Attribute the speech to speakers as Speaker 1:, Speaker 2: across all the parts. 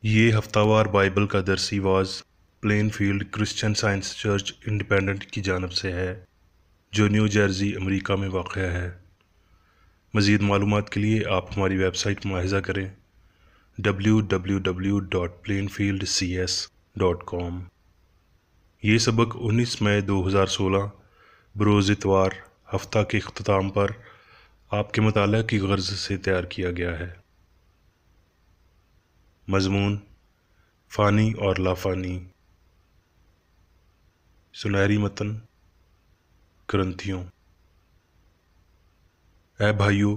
Speaker 1: یہ ہفتہ وار بائبل کا درسی was Plainfield Christian Science Church Independent کی جانب سے ہے جو نیو جرسی امریکہ میں واقع ہے۔ مزید معلومات کے لیے آپ ہماری ویب سائٹ ملاحظہ کریں www.plainfieldcs.com۔ یہ سبق 19 مئی 2016 بروز اتوار ہفتہ کے اختتام پر آپ کے مطالعہ کی غرض سے تیار کیا گیا ہے۔ مضمون فانی اور لافانی۔ سنہری متن کرنتھیوں۔ اے بھائیو،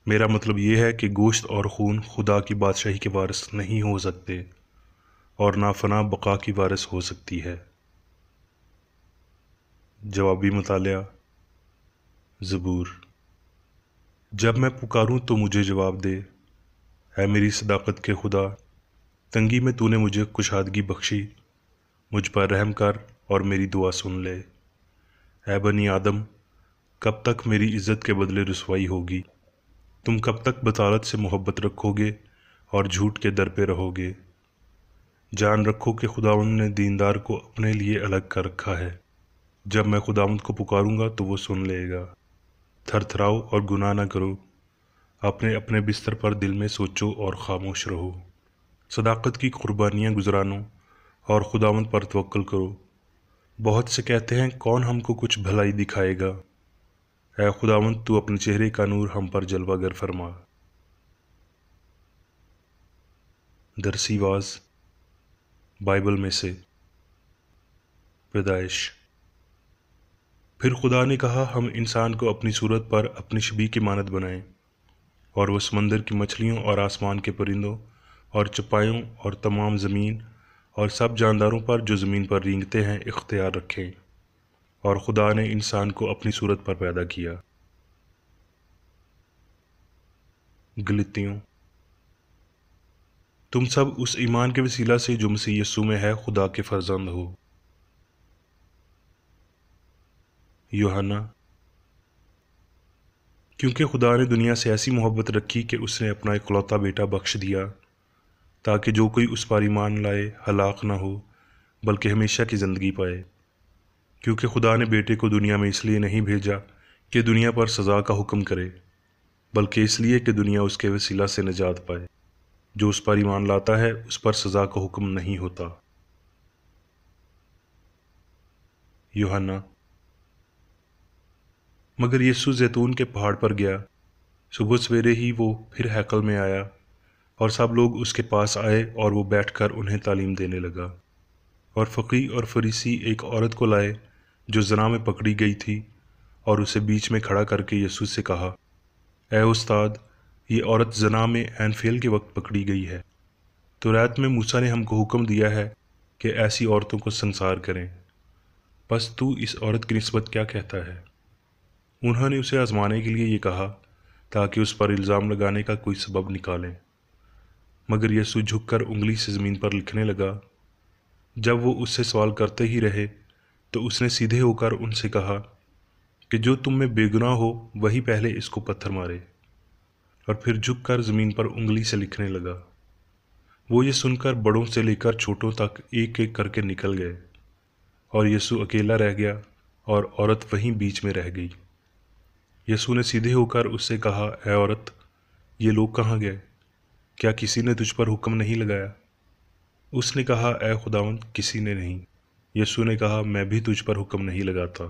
Speaker 1: میرا مطلب یہ ہے کہ گوشت اور خون خدا کی بادشاہی کے وارث نہیں ہو سکتے اور نہ فنا بقا کی وارث ہو سکتی ہے۔ جوابی مطالعہ زبور۔ جب میں پکاروں تو مجھے جواب دے، اے میری صداقت کے خدا، تنگی میں تو نے مجھے کشادگی بخشی، مجھ پر رحم کر اور میری دعا سن لے۔ اے بنی آدم، کب تک میری عزت کے بدلے رسوائی ہوگی؟ تم کب تک بطالت سے محبت رکھو گے اور جھوٹ کے در پہ رہو گے؟ جان رکھو کہ خداوند نے دیندار کو اپنے لیے الگ کر رکھا ہے۔ جب میں خداوند کو پکاروں گا تو وہ سن لے گا۔ تھر تھراؤ اور گناہ نہ کرو، اپنے اپنے بستر پر دل میں سوچو اور خاموش رہو۔ صداقت کی قربانیاں گزرانو اور خداوند پر توکل کرو۔ بہت سے کہتے ہیں کون ہم کو کچھ بھلائی دکھائے گا؟ اے خداوند، تو اپنے چہرے کا نور ہم پر جلوہ گر فرما۔ درسی واز بائبل میں سے پیدائش۔ پھر خدا نے کہا ہم انسان کو اپنی صورت پر اپنی شبیہ کی مانند بنائیں، اور وہ سمندر کی مچھلیوں اور آسمان کے پرندوں اور چپائوں اور تمام زمین اور سب جانداروں پر جو زمین پر رینگتے ہیں اختیار رکھیں۔ اور خدا نے انسان کو اپنی صورت پر پیدا کیا۔ گلتیوں۔ تم سب اس ایمان کے وسیلہ سے جو مسیح یسوع میں ہے خدا کے فرزند ہو۔ یوحنا۔ کیونکہ خدا نے دنیا سے ایسی محبت رکھی کہ اس نے اپنا اکلوتا بیٹا بخش دیا، تاکہ جو کوئی اس پر ایمان لائے ہلاک نہ ہو بلکہ ہمیشہ کی زندگی پائے۔ کیونکہ خدا نے بیٹے کو دنیا میں اس لیے نہیں بھیجا کہ دنیا پر سزا کا حکم کرے، بلکہ اس لیے کہ دنیا اس کے وسیلہ سے نجات پائے۔ جو اس پر ایمان لاتا ہے اس پر سزا کا حکم نہیں ہوتا۔ یوحنا۔ مگر یسوع زیتون کے پہاڑ پر گیا۔ صبح سویرے ہی وہ پھر ہیکل میں آیا، اور سب لوگ اس کے پاس آئے اور وہ بیٹھ کر انہیں تعلیم دینے لگا۔ اور فقیہ اور فریسی ایک عورت کو لائے جو زنا میں پکڑی گئی تھی، اور اسے بیچ میں کھڑا کر کے یسوع سے کہا، اے استاد، یہ عورت زنا میں عین فعل کے وقت پکڑی گئی ہے۔ تورات میں موسیٰ نے ہم کو حکم دیا ہے کہ ایسی عورتوں کو سنسار کریں۔ بس تو اس عورت کی نسبت کیا کہتا ہے؟ انہوں نے اسے آزمانے کے لیے یہ کہا تاکہ اس پر الزام لگانے کا کوئی سبب نکالیں۔ مگر یسوع جھک کر انگلی سے زمین پر لکھنے لگا۔ جب وہ اس سے سوال کرتے ہی رہے تو اس نے سیدھے ہو کر ان سے کہا کہ جو تم میں بے گناہ ہو وہی پہلے اس کو پتھر مارے، اور پھر جھک کر زمین پر انگلی سے لکھنے لگا۔ وہ یہ سن کر بڑوں سے لے کر چھوٹوں تک ایک ایک کر کے نکل گئے، اور یسوع اکیلا رہ گیا اور عورت وہیں بیچ میں رہ گئی۔ یسوع نے سیدھے ہو کر اس سے کہا، اے عورت، یہ لوگ کہاں گئے؟ کیا کسی نے تجھ پر حکم نہیں لگایا؟ اس نے کہا، اے خداوند، کسی نے نہیں۔ یسوع نے کہا، میں بھی تجھ پر حکم نہیں لگاتا،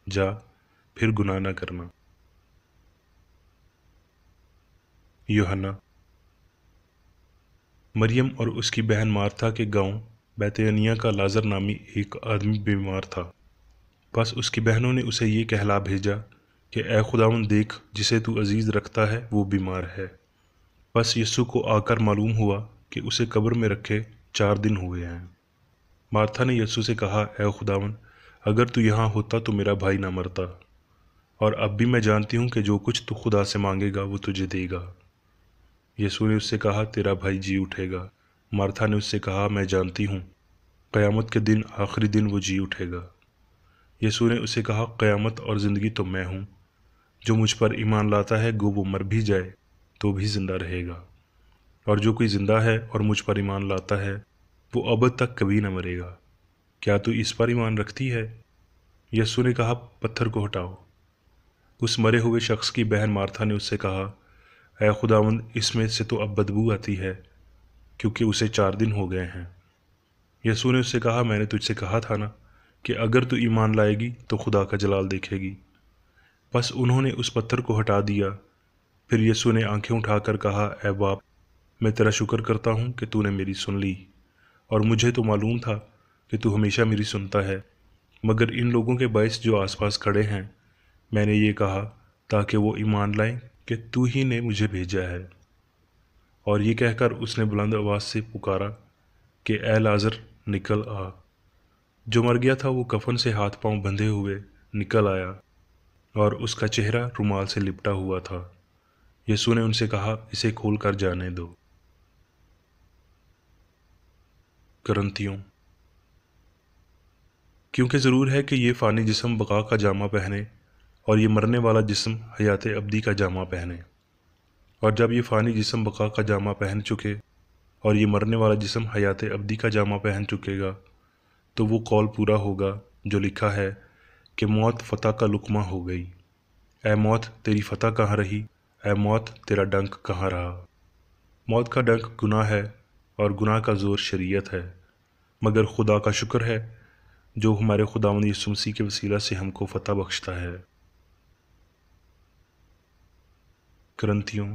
Speaker 1: جا، پھر گناہ نہ کرنا۔ یوحنا۔ مریم اور اس کی بہن مارتھا کے گاؤں بیت عنیہ کا لازر نامی ایک آدمی بیمار تھا۔ بس اس کی بہنوں نے اسے یہ کہلا بھیجا کہ اے خداوند دیکھ، جسے تو عزیز رکھتا ہے وہ بیمار ہے۔ بس یسوع کو آ کر معلوم ہوا کہ اسے قبر میں رکھے 4 دن ہوئے ہیں۔ مارتھا نے یسوع سے کہا، اے خداوند، اگر تو یہاں ہوتا تو میرا بھائی نہ مرتا، اور اب بھی میں جانتی ہوں کہ جو کچھ تو خدا سے مانگے گا وہ تجھے دے گا۔ یسوع نے اس سے کہا، تیرا بھائی جی اٹھے گا۔ مارتھا نے اس سے کہا، میں جانتی ہوں قیامت کے دن آخری دن وہ جی اٹھے گا۔ یسوع نے اسے کہا، قیامت اور زندگی تو میں ہوں۔ جو مجھ پر ایمان لاتا ہے گو وہ مر بھی جائے تو بھی زندہ رہے گا، اور جو کوئی زندہ ہے اور مجھ پر ایمان لاتا ہے وہ ابد تک کبھی نہ مرے گا۔ کیا تو اس پر ایمان رکھتی ہے؟ یسوع نے کہا، پتھر کو ہٹاؤ۔ اس مرے ہوئے شخص کی بہن مارتھا نے اس سے کہا، اے خداوند، اس میں سے تو اب بدبو آتی ہے، کیونکہ اسے 4 دن ہو گئے ہیں۔ یسوع نے اس سے کہا، میں نے تجھ سے کہا تھا نا کہ اگر تو ایمان لائے گی تو خدا کا جلال دیکھے گی۔ بس انہوں نے اس پتھر کو ہٹا دیا۔ پھر یسوع نے آنکھیں اٹھا کر کہا، اے باپ، میں تیرا شکر کرتا ہوں کہ تو نے میری سن لی، اور مجھے تو معلوم تھا کہ تو ہمیشہ میری سنتا ہے، مگر ان لوگوں کے باعث جو آس پاس کھڑے ہیں میں نے یہ کہا تاکہ وہ ایمان لائیں کہ تو ہی نے مجھے بھیجا ہے۔ اور یہ کہہ کر اس نے بلند آواز سے پکارا کہ اے لازر، نکل آ۔ جو مر گیا تھا وہ کفن سے ہاتھ پاؤں بندھے ہوئے نکل آیا، اور اس کا چہرہ رومال سے لپٹا ہوا تھا۔ یسوع نے ان سے کہا، اسے کھول کر جانے دو۔ کرنتھیوں، کیونکہ ضرور ہے کہ یہ فانی جسم بقا کا جامہ پہنے اور یہ مرنے والا جسم حیات ابدی کا جامہ پہنے۔ اور جب یہ فانی جسم بقا کا جامہ پہن چکے اور یہ مرنے والا جسم حیات ابدی کا جامہ پہن چکے گا تو وہ قول پورا ہوگا جو لکھا ہے کہ موت فتح کا لقمہ ہو گئی۔ اے موت، تیری فتح کہاں رہی؟ اے موت، تیرا ڈنک کہاں رہا؟ موت کا ڈنک گناہ ہے اور گناہ کا زور شریعت ہے، مگر خدا کا شکر ہے جو ہمارے خداوند یسوع مسیح کے وسیلہ سے ہم کو فتح بخشتا ہے۔ کرنتھیوں،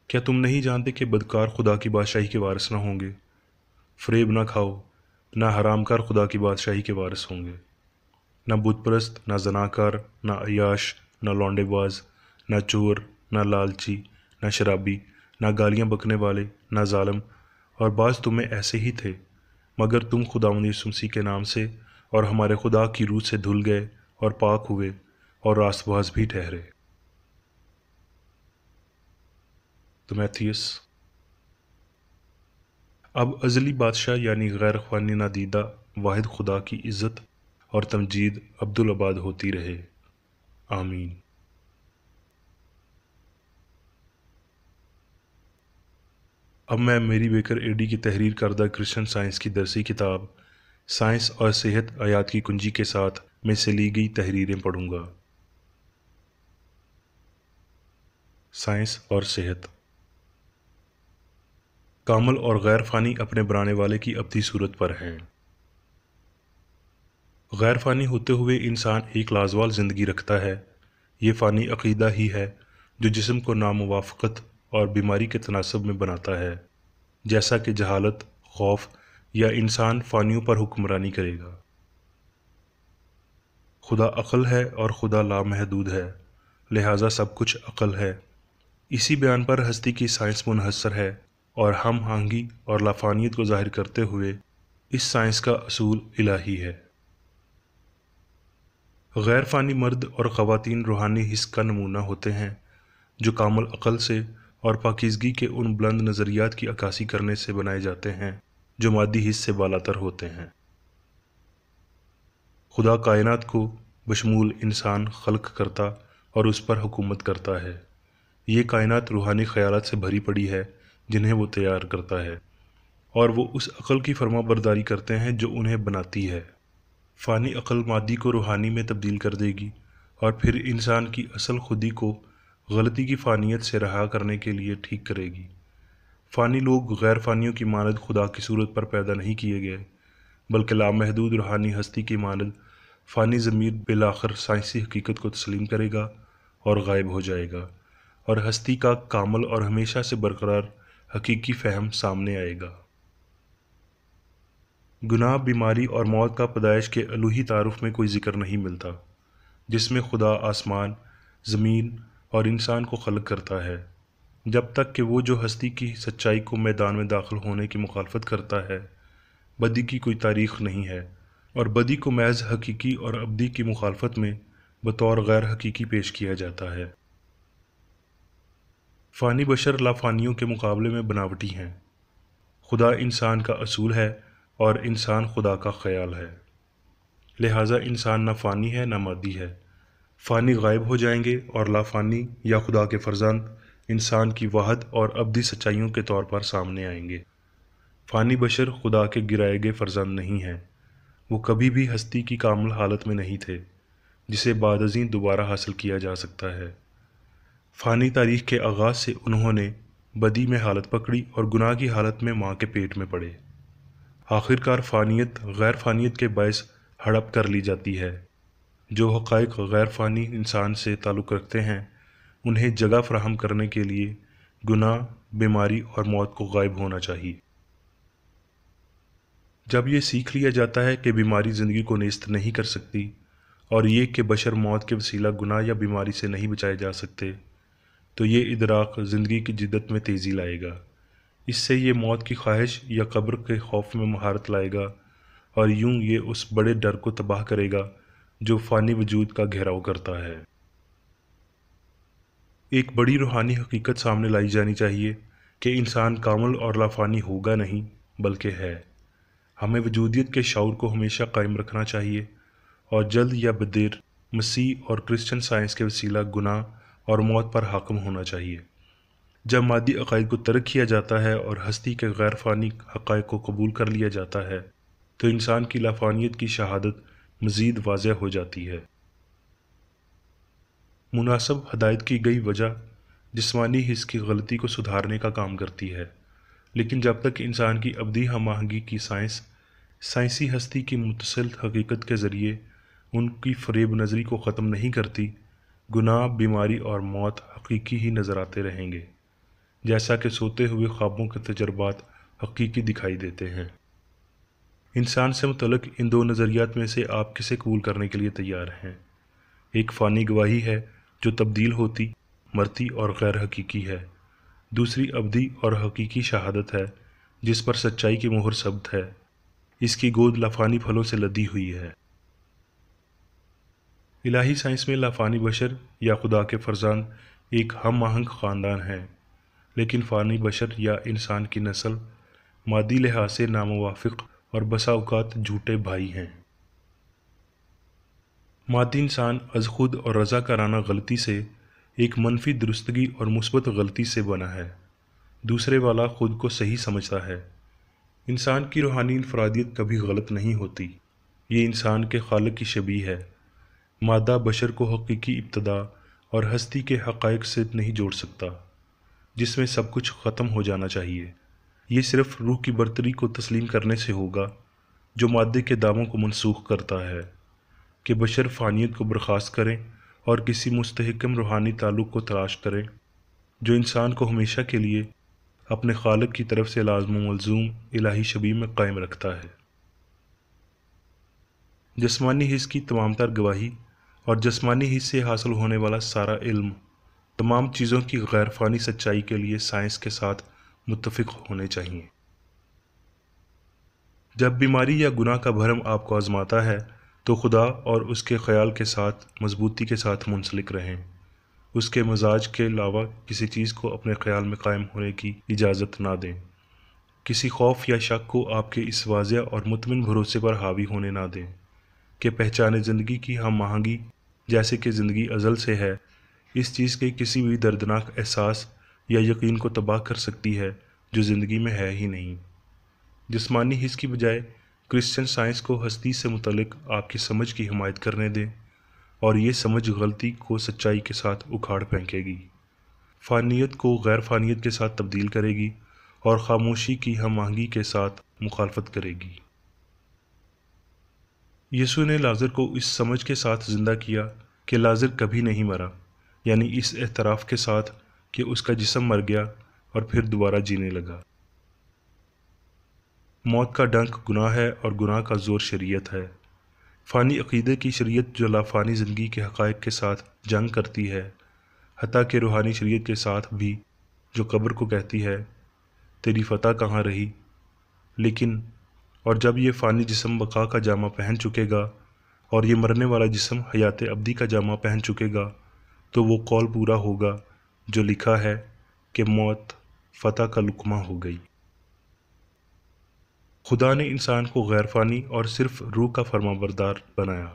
Speaker 1: کیا تم نہیں جانتے کہ بدکار خدا کی بادشاہی کے وارث نہ ہوں گے؟ فریب نہ کھاؤ، نہ حرام کار خدا کی بادشاہی کے وارث ہوں گے۔ نہ بت پرست، نہ زناکار، نہ عیاش، نہ لونڈے باز، نہ چور، نہ لالچی، نہ شرابی، نہ گالیاں بکنے والے، نہ ظالم، اور بعض تمہیں ایسے ہی تھے، مگر تم خداوند یسوع مسیح کے نام سے اور ہمارے خدا کی روح سے دھل گئے اور پاک ہوئے اور راست باز بھی ٹھہرے۔ تیموتھیوس، اب ازلی بادشاہ یعنی غیر خوانی نادیدہ واحد خدا کی عزت اور تمجید عبدالآباد ہوتی رہے، آمین۔ اب میں میری بیکر ایڈی کی تحریر کردہ کرسچن سائنس کی درسی کتاب سائنس اور صحت آیات کی کنجی کے ساتھ میں سے لی گئی تحریریں پڑھوں گا۔ سائنس اور صحت۔ کامل اور غیر فانی اپنے بنانے والے کی ابدی صورت پر ہیں۔ غیر فانی ہوتے ہوئے انسان ایک لازوال زندگی رکھتا ہے۔ یہ فانی عقیدہ ہی ہے جو جسم کو ناموافقت اور بیماری کے تناسب میں بناتا ہے، جیسا کہ جہالت، خوف یا انسان فانیوں پر حکمرانی کرے گا۔ خدا عقل ہے اور خدا لامحدود ہے، لہٰذا سب کچھ عقل ہے۔ اسی بیان پر ہستی کی سائنس منحصر ہے، اور ہم آہنگی اور لافانیت کو ظاہر کرتے ہوئے اس سائنس کا اصول الہی ہے۔ غیر فانی مرد اور خواتین روحانی حس کا نمونہ ہوتے ہیں جو کامل عقل سے اور پاکیزگی کے ان بلند نظریات کی عکاسی کرنے سے بنائے جاتے ہیں جو مادی حس سے بالاتر ہوتے ہیں۔ خدا کائنات کو بشمول انسان خلق کرتا اور اس پر حکومت کرتا ہے۔ یہ کائنات روحانی خیالات سے بھری پڑی ہے جنہیں وہ تیار کرتا ہے، اور وہ اس عقل کی فرما برداری کرتے ہیں جو انہیں بناتی ہے۔ فانی عقل مادی کو روحانی میں تبدیل کر دے گی اور پھر انسان کی اصل خودی کو غلطی کی فانیت سے رہا کرنے کے لیے ٹھیک کرے گی۔ فانی لوگ غیر فانیوں کی مانند خدا کی صورت پر پیدا نہیں کیے گئے، بلکہ لامحدود روحانی ہستی کی مانند فانی ضمیر بالآخر سائنسی حقیقت کو تسلیم کرے گا اور غائب ہو جائے گا، اور ہستی کا کامل اور ہمیشہ سے برقرار حقیقی فہم سامنے آئے گا۔ گناہ، بیماری اور موت کا پیدائش کے الوہی تعارف میں کوئی ذکر نہیں ملتا، جس میں خدا آسمان، زمین اور انسان کو خلق کرتا ہے، جب تک کہ وہ جو ہستی کی سچائی کو میدان میں داخل ہونے کی مخالفت کرتا ہے۔ بدی کی کوئی تاریخ نہیں ہے، اور بدی کو محض حقیقی اور ابدی کی مخالفت میں بطور غیر حقیقی پیش کیا جاتا ہے۔ فانی بشر لافانیوں کے مقابلے میں بناوٹی ہیں۔ خدا انسان کا اصول ہے اور انسان خدا کا خیال ہے، لہٰذا انسان نہ فانی ہے نہ مادی ہے۔ فانی غائب ہو جائیں گے اور لافانی یا خدا کے فرزند انسان کی واحد اور ابدی سچائیوں کے طور پر سامنے آئیں گے۔ فانی بشر خدا کے گرائے گئے فرزند نہیں ہیں، وہ کبھی بھی ہستی کی کامل حالت میں نہیں تھے جسے بعد ازیں دوبارہ حاصل کیا جا سکتا ہے۔ فانی تاریخ کے آغاز سے انہوں نے بدی میں حالت پکڑی اور گناہ کی حالت میں ماں کے پیٹ میں پڑے۔ آخرکار فانیت غیر فانیت کے باعث ہڑپ کر لی جاتی ہے۔ جو حقائق غیر فانی انسان سے تعلق رکھتے ہیں انہیں جگہ فراہم کرنے کے لیے گناہ، بیماری اور موت کو غائب ہونا چاہیے۔ جب یہ سیکھ لیا جاتا ہے کہ بیماری زندگی کو نیست نہیں کر سکتی اور یہ کہ بشر موت کے وسیلہ گناہ یا بیماری سے نہیں بچائے جا سکتے، تو یہ ادراک زندگی کی جدت میں تیزی لائے گا۔ اس سے یہ موت کی خواہش یا قبر کے خوف میں مہارت لائے گا اور یوں یہ اس بڑے ڈر کو تباہ کرے گا جو فانی وجود کا گھیراؤ کرتا ہے۔ ایک بڑی روحانی حقیقت سامنے لائی جانی چاہیے کہ انسان کامل اور لافانی ہوگا نہیں بلکہ ہے۔ ہمیں وجودیت کے شعور کو ہمیشہ قائم رکھنا چاہیے اور جلد یا بدیر مسیح اور کرسچن سائنس کے وسیلہ گناہ اور موت پر حاکم ہونا چاہیے۔ جب مادی عقائد کو ترک کیا جاتا ہے اور ہستی کے غیر فانی حقائق کو قبول کر لیا جاتا ہے تو انسان کی لافانیت کی شہادت مزید واضح ہو جاتی ہے۔ مناسب ہدایت کی گئی وجہ جسمانی حص کی غلطی کو سدھارنے کا کام کرتی ہے، لیکن جب تک انسان کی ابدی ہم آہنگی کی سائنسی ہستی کی متصل حقیقت کے ذریعے ان کی فریب نظری کو ختم نہیں کرتی، گناہ، بیماری اور موت حقیقی ہی نظر آتے رہیں گے، جیسا کہ سوتے ہوئے خوابوں کے تجربات حقیقی دکھائی دیتے ہیں۔ انسان سے متعلق ان دو نظریات میں سے آپ کسے قبول کرنے کے لیے تیار ہیں؟ ایک فانی گواہی ہے جو تبدیل ہوتی، مرتی اور غیر حقیقی ہے، دوسری ابدی اور حقیقی شہادت ہے جس پر سچائی کی مہر ثبت ہے، اس کی گود لافانی پھلوں سے لدی ہوئی ہے۔ الہی سائنس میں لافانی بشر یا خدا کے فرزند ایک ہم آہنگ خاندان ہیں، لیکن فانی بشر یا انسان کی نسل مادی لحاظ سے ناموافق اور بسا اوقات جھوٹے بھائی ہیں۔ مادی انسان از خود اور رضاکارانہ غلطی سے ایک منفی درستگی اور مثبت غلطی سے بنا ہے، دوسرے والا خود کو صحیح سمجھتا ہے۔ انسان کی روحانی انفرادیت کبھی غلط نہیں ہوتی، یہ انسان کے خالق کی شبیہ ہے۔ مادہ بشر کو حقیقی ابتدا اور ہستی کے حقائق سے نہیں جوڑ سکتا، جس میں سب کچھ ختم ہو جانا چاہیے۔ یہ صرف روح کی برتری کو تسلیم کرنے سے ہوگا جو مادے کے دعووں کو منسوخ کرتا ہے کہ بشر فانیت کو برخاست کریں اور کسی مستحکم روحانی تعلق کو تلاش کریں جو انسان کو ہمیشہ کے لیے اپنے خالق کی طرف سے لازم و ملزوم الہی شبیہ میں قائم رکھتا ہے۔ جسمانی حص کی تمام تر گواہی اور جسمانی حص سے حاصل ہونے والا سارا علم تمام چیزوں کی غیر فانی سچائی کے لیے سائنس کے ساتھ متفق ہونے چاہیے۔ جب بیماری یا گناہ کا بھرم آپ کو آزماتا ہے تو خدا اور اس کے خیال کے ساتھ مضبوطی کے ساتھ منسلک رہیں، اس کے مزاج کے علاوہ کسی چیز کو اپنے خیال میں قائم ہونے کی اجازت نہ دیں، کسی خوف یا شک کو آپ کے اس واضح اور مطمئن بھروسے پر حاوی ہونے نہ دیں کہ پہچانے زندگی کی ہم آہنگی جیسے کہ زندگی ازل سے ہے، اس چیز کے کسی بھی دردناک احساس یا یقین کو تباہ کر سکتی ہے جو زندگی میں ہے ہی نہیں۔ جسمانی حص کی بجائے کرسچن سائنس کو ہستی سے متعلق آپ کی سمجھ کی حمایت کرنے دیں اور یہ سمجھ غلطی کو سچائی کے ساتھ اکھاڑ پھینکے گی، فانیت کو غیر فانیت کے ساتھ تبدیل کرے گی اور خاموشی کی ہم آہنگی کے ساتھ مخالفت کرے گی۔ یسوع نے لازر کو اس سمجھ کے ساتھ زندہ کیا کہ لازر کبھی نہیں مرا، یعنی اس اعتراف کے ساتھ کہ اس کا جسم مر گیا اور پھر دوبارہ جینے لگا۔ موت کا ڈنک گناہ ہے اور گناہ کا زور شریعت ہے۔ فانی عقیدے کی شریعت جو لافانی زندگی کے حقائق کے ساتھ جنگ کرتی ہے، حتیٰ کہ روحانی شریعت کے ساتھ بھی جو قبر کو کہتی ہے تیری فتح کہاں رہی، لیکن اور جب یہ فانی جسم بقا کا جامہ پہن چکے گا اور یہ مرنے والا جسم حیات ابدی کا جامہ پہن چکے گا تو وہ قول پورا ہوگا جو لکھا ہے کہ موت فتح کا لقمہ ہو گئی۔ خدا نے انسان کو غیر فانی اور صرف روح کا فرما بردار بنایا۔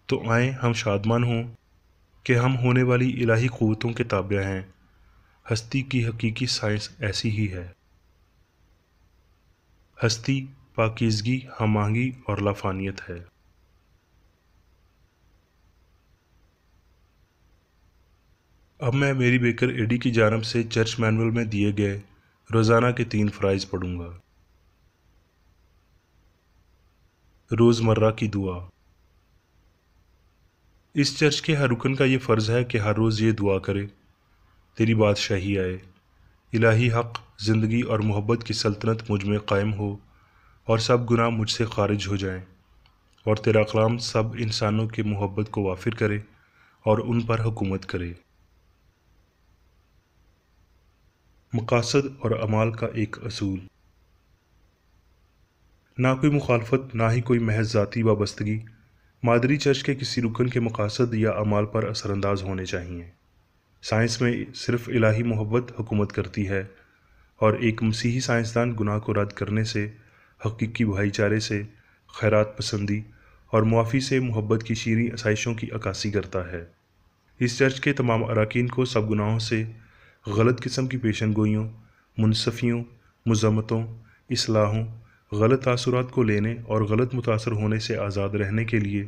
Speaker 1: تو آئیں ہم شادمان ہوں کہ ہم ہونے والی الہی قوتوں کے تابع ہیں۔ ہستی کی حقیقی سائنس ایسی ہی ہے۔ ہستی پاکیزگی، ہم آہنگی اور لافانیت ہے۔ اب میں میری بیکر ایڈی کی جانب سے چرچ مینول میں دیے گئے روزانہ کے 3 فرائض پڑھوں گا۔ روزمرہ کی دعا۔ اس چرچ کے ہر رکن کا یہ فرض ہے کہ ہر روز یہ دعا کرے: تیری بادشاہی آئے، الہی حق، زندگی اور محبت کی سلطنت مجھ میں قائم ہو، اور سب گناہ مجھ سے خارج ہو جائیں، اور تیرا کلام سب انسانوں کے محبت کو وافر کرے اور ان پر حکومت کرے۔ مقاصد اور اعمال کا ایک اصول۔ نہ کوئی مخالفت، نہ ہی کوئی محض ذاتی وابستگی مادری چرچ کے کسی رکن کے مقاصد یا اعمال پر اثر انداز ہونے چاہئیں۔ سائنس میں صرف الہی محبت حکومت کرتی ہے، اور ایک مسیحی سائنسدان گناہ کو رد کرنے سے، حقیقی بھائی چارے سے، خیرات پسندی اور معافی سے محبت کی شیریں آسائشوں کی عکاسی کرتا ہے۔ اس چرچ کے تمام اراکین کو سب گناہوں سے، غلط قسم کی پیشن گوئیوں، منصفیوں، مذمتوں، اصلاحوں، غلط تاثرات کو لینے اور غلط متاثر ہونے سے آزاد رہنے کے لیے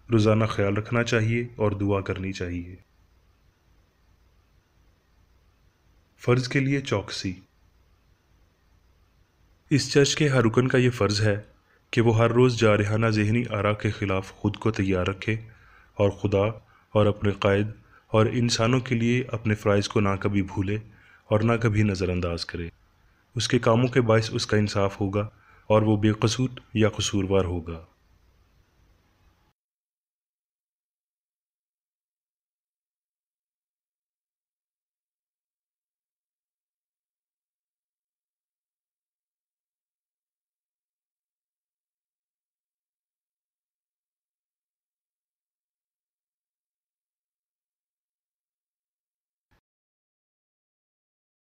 Speaker 1: روزانہ خیال رکھنا چاہیے اور دعا کرنی چاہیے۔ فرض کے لیے چوکسی۔ اس چرچ کے ہر رکن کا یہ فرض ہے کہ وہ ہر روز جارحانہ ذہنی آرا کے خلاف خود کو تیار رکھے، اور خدا اور اپنے قائد اور انسانوں کے لیے اپنے فرائض کو نہ کبھی بھولے اور نہ کبھی نظر انداز کرے۔ اس کے کاموں کے باعث اس کا انصاف ہوگا اور وہ بے قصور یا قصوروار ہوگا۔